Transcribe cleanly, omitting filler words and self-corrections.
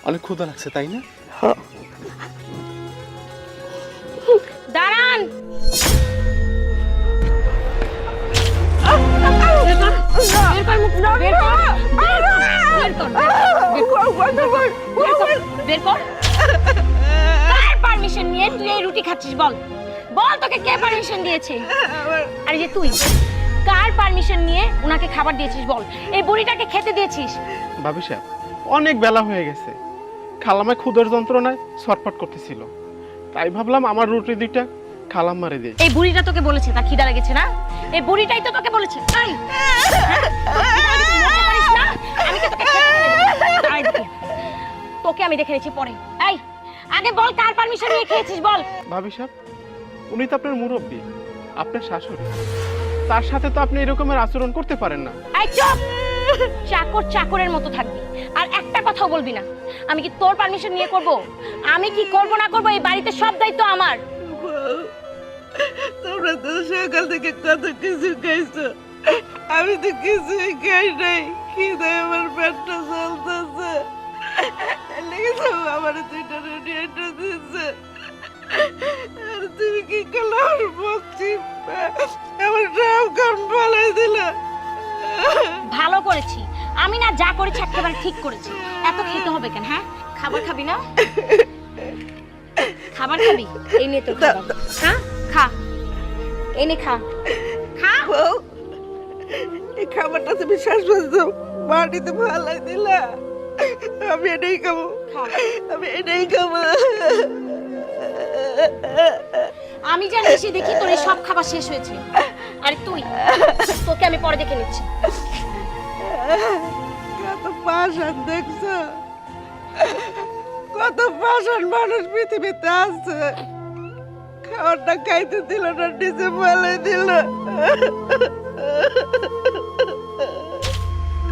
অনেক ক্ষুধা লাগছে তাই না? দাঁড়ান। পারমিশন নিয়ে তুই এই রুটি খাচ্ছিস? বল বল, তোকে কে পারমিশন দিয়েছে? আরে যে তুই কার পারমিশন নিয়ে উনাকে খাবার দিয়েছিস? বল, এই বুড়িটাকে খেতে দিয়েছিস? ভাবি সাহেব, অনেক বেলা হয়ে গেছে, খালামায় ক্ষুধার যন্ত্রণায় ছটফট করতেছিল, তাই ভাবলাম আমার রুটি দুইটা খালাম মারে দিই। এই বুড়িটা তোকে বলেছে তার খিদা লেগেছে না? এই বুড়িটাই তো তোকে বলেছে। তোকে আমি দেখে নিয়েছি পরে। এই আগে বল, কার পারমিশন নিয়ে খেয়েছিস? বল। ভাবি সাহেব, উনি তো আপনার মুরব্বী, আপনার শাশুড়ি, তার সাথে তো আপনি এরকমের আচরণ করতে পারেন না। এই চুপ! চাকর চাকরের মতো থাকবি, আর একটা কথাও বলবি না। আমি কি তোর পারমিশন নিয়ে করব? আমি কি করব না করব এই বাড়িতে সব দায়িত্ব আমার। তোমরা তো সকাল থেকে কত কিছু খাইছো, আমি তো কিছুই খাই নাই। খিদে আমার পেটটা জ্বলতেছে, লেগেছে আমার দুইটা রুটি এটা দিচ্ছে। আর তুমি কি করলে? আমার বকছি, আমার সব কাম ফালাই দিলা। ভালো করেছি আমি, না যা করেছি একেবারে ঠিক করেছি। এত খেতে হবে কেন? হ্যাঁ, খাবার খাবি না? খাবার খাবি? এই নে তোর খাবার। হ্যাঁ খা, এই নে খা খা। বউ, এই খাবারটা তুমি শেষ পর্যন্ত মাটিতে ফালাই দিলা। আমি এটাই খাবো, আমি এটাই খাবো। আমি জানি এসে দেখি তোর এই সব খাবার শেষ হয়েছে। আরে তুই, তোকে আমি পরে দেখে নিচ্ছি। কত পাষাণ দেখছো, কত পাষাণ মানুষ পৃথিবীতে আছে। খাবারটা খাইতে দিল না, নিজে ফেলে দিল।